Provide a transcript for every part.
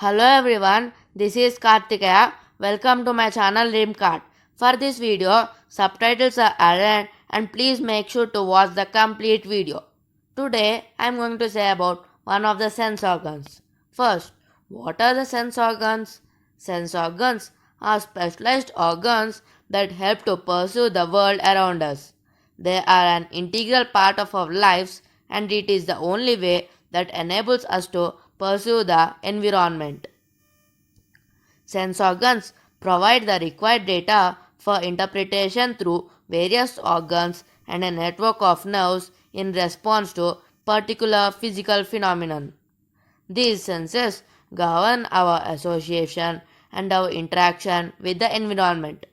Hello everyone, this is Karthikeya. Welcome to my channel Dreamcard. For this video, subtitles are added and please make sure to watch the complete video. Today, I am going to say about one of the sense organs. First, what are the sense organs? Sense organs are specialized organs that help to perceive the world around us. They are an integral part of our lives and it is the only way that enables us to perceive the environment. Sense organs provide the required data for interpretation through various organs and a network of nerves in response to particular physical phenomenon. These senses govern our association and our interaction with the environment.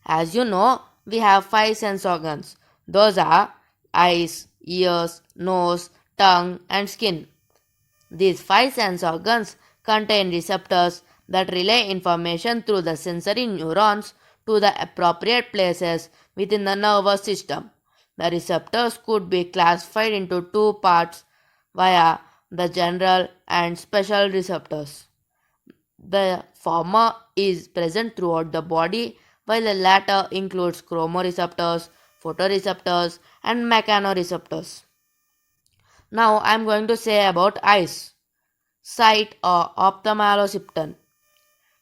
As you know, we have five sense organs. Those are eyes, ears, nose, tongue, and skin. These five sense organs contain receptors that relay information through the sensory neurons to the appropriate places within the nervous system. The receptors could be classified into two parts via the general and special receptors. The former is present throughout the body while the latter includes chemoreceptors, photoreceptors and mechanoreceptors. Now I am going to say about eyes, sight or ophthalmosynapton.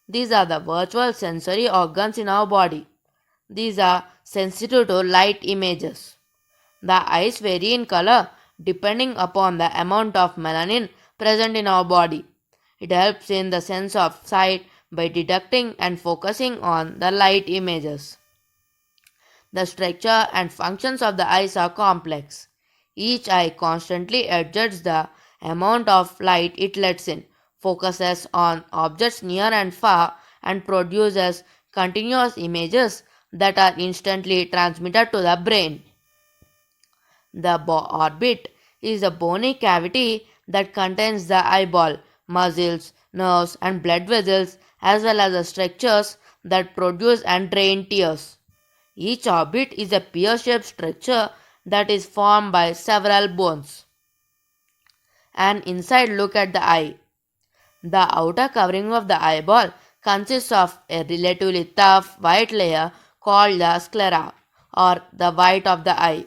These are the virtual sensory organs in our body. These are sensitive to light images. The eyes vary in color depending upon the amount of melanin present in our body. It helps in the sense of sight by detecting and focusing on the light images. The structure and functions of the eyes are complex. Each eye constantly adjusts the amount of light it lets in, focuses on objects near and far, and produces continuous images that are instantly transmitted to the brain. The orbit is a bony cavity that contains the eyeball, muscles, nerves, and blood vessels, as well as the structures that produce and drain tears. Each orbit is a pear-shaped structure that is formed by several bones. An inside look at the eye. The outer covering of the eyeball consists of a relatively tough white layer called the sclera or the white of the eye.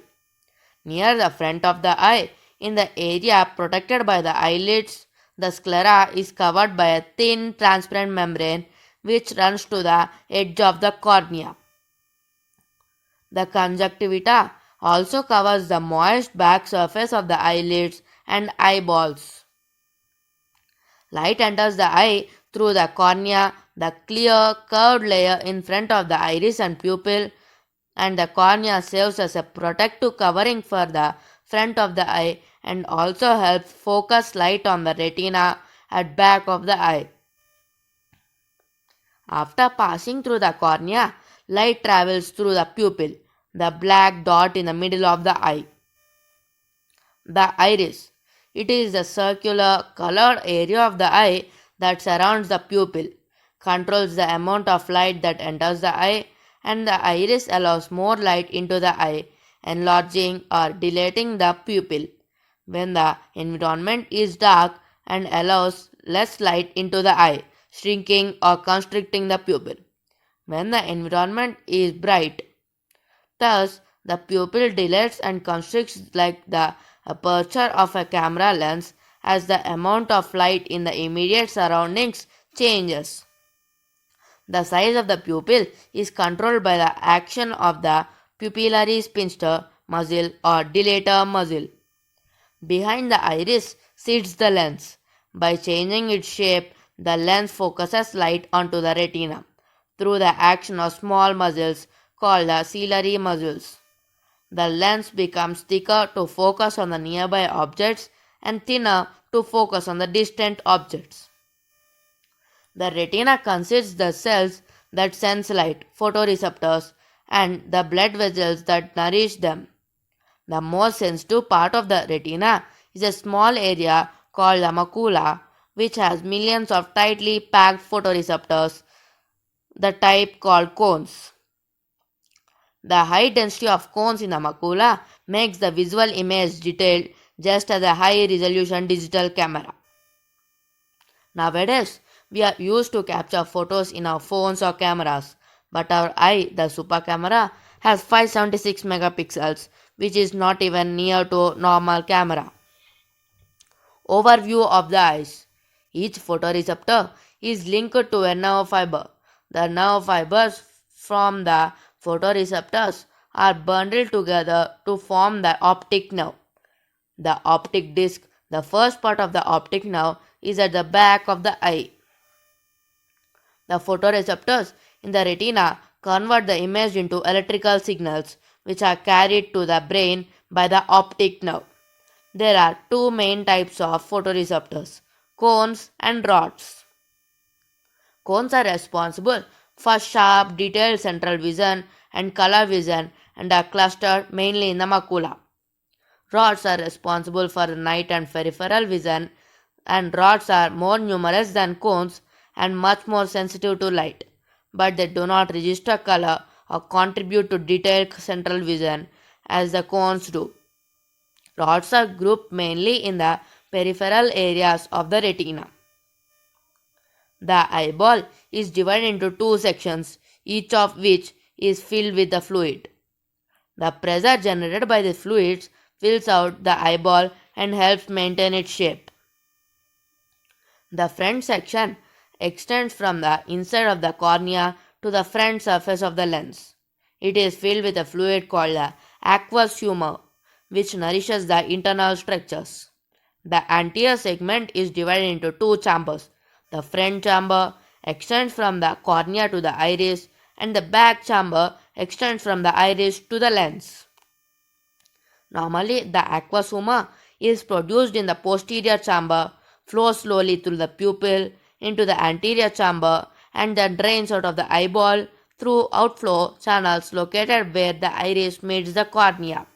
Near the front of the eye, in the area protected by the eyelids, the sclera is covered by a thin transparent membrane which runs to the edge of the cornea. The conjunctiva also covers the moist back surface of the eyelids and eyeballs. Light enters the eye through the cornea, the clear curved layer in front of the iris and pupil, and the cornea serves as a protective covering for the front of the eye and also helps focus light on the retina at back of the eye. After passing through the cornea, light travels through the pupil, the black dot in the middle of the eye. The iris. It is the circular colored area of the eye that surrounds the pupil, controls the amount of light that enters the eye, and the iris allows more light into the eye, enlarging or dilating the pupil when the environment is dark and allows less light into the eye, shrinking or constricting the pupil when the environment is bright. Thus, the pupil dilates and constricts like the aperture of a camera lens as the amount of light in the immediate surroundings changes. The size of the pupil is controlled by the action of the pupillary sphincter muscle or dilator muscle. Behind the iris sits the lens. By changing its shape, the lens focuses light onto the retina through the action of small muscles called the ciliary muscles. The lens becomes thicker to focus on the nearby objects and thinner to focus on the distant objects. The retina consists the cells that sense light, photoreceptors, and the blood vessels that nourish them. The most sensitive part of the retina is a small area called the macula, which has millions of tightly packed photoreceptors, the type called cones. The high density of cones in the macula makes the visual image detailed just as a high resolution digital camera. Nowadays, we are used to capture photos in our phones or cameras, but our eye, the super camera, has 576 megapixels, which is not even near to normal camera. Overview of the eyes. Each photoreceptor is linked to a nerve fiber. The nerve fibers from the photoreceptors are bundled together to form the optic nerve. The optic disc, the first part of the optic nerve, is at the back of the eye. The photoreceptors in the retina convert the image into electrical signals which are carried to the brain by the optic nerve. There are two main types of photoreceptors, cones and rods. Cones are responsible for sharp, detailed central vision and color vision and are clustered mainly in the macula. Rods are responsible for night and peripheral vision, and rods are more numerous than cones and much more sensitive to light, but they do not register color or contribute to detailed central vision as the cones do. Rods are grouped mainly in the peripheral areas of the retina. The eyeball is divided into two sections, each of which is filled with the fluid. The pressure generated by the fluids fills out the eyeball and helps maintain its shape. The front section extends from the inside of the cornea to the front surface of the lens. It is filled with a fluid called the aqueous humor, which nourishes the internal structures. The anterior segment is divided into two chambers. The front chamber extends from the cornea to the iris, and the back chamber extends from the iris to the lens. Normally, the aqueous humor is produced in the posterior chamber, flows slowly through the pupil into the anterior chamber, and then drains out of the eyeball through outflow channels located where the iris meets the cornea.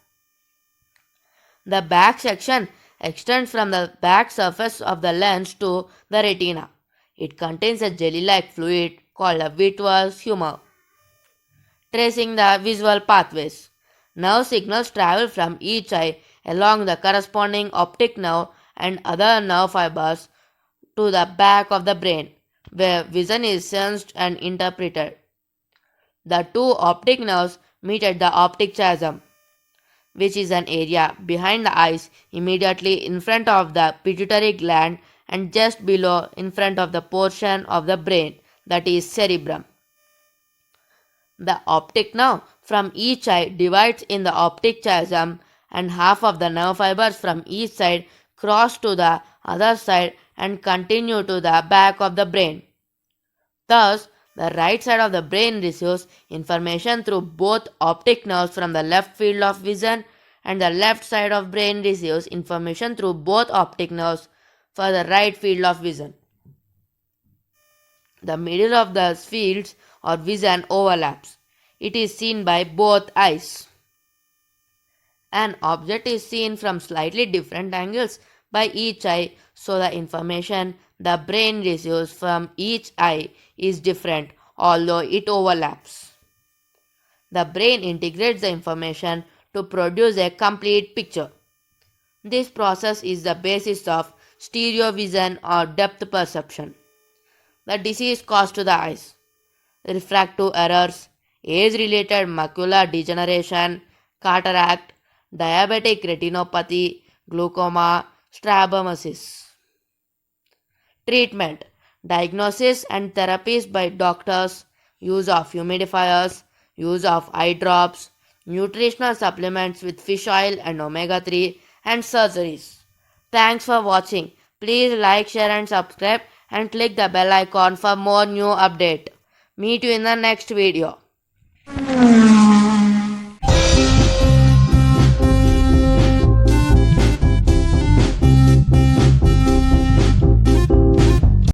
The back section extends from the back surface of the lens to the retina. It contains a jelly-like fluid called a vitreous humor. Tracing the visual pathways. Nerve signals travel from each eye along the corresponding optic nerve and other nerve fibers to the back of the brain, where vision is sensed and interpreted. The two optic nerves meet at the optic chiasm, which is an area behind the eyes immediately in front of the pituitary gland and just below in front of the portion of the brain that is cerebrum. The optic nerve from each eye divides in the optic chiasm, and half of the nerve fibers from each side cross to the other side and continue to the back of the brain. Thus, the right side of the brain receives information through both optic nerves from the left field of vision, and the left side of brain receives information through both optic nerves for the right field of vision. The middle of the fields or vision overlaps. It is seen by both eyes. An object is seen from slightly different angles by each eye, so the information the brain receives from each eye is different, although it overlaps. The brain integrates the information to produce a complete picture. This process is the basis of stereo vision or depth perception. The disease caused to the eyes. Refractive errors, age-related macular degeneration, cataract, diabetic retinopathy, glaucoma, strabismus. Treatment, diagnosis and therapies by doctors, use of humidifiers, use of eye drops, nutritional supplements with fish oil and omega-3, and surgeries. Thanks for watching. Please like, share and subscribe and click the bell icon for more new update. Meet you in the next video.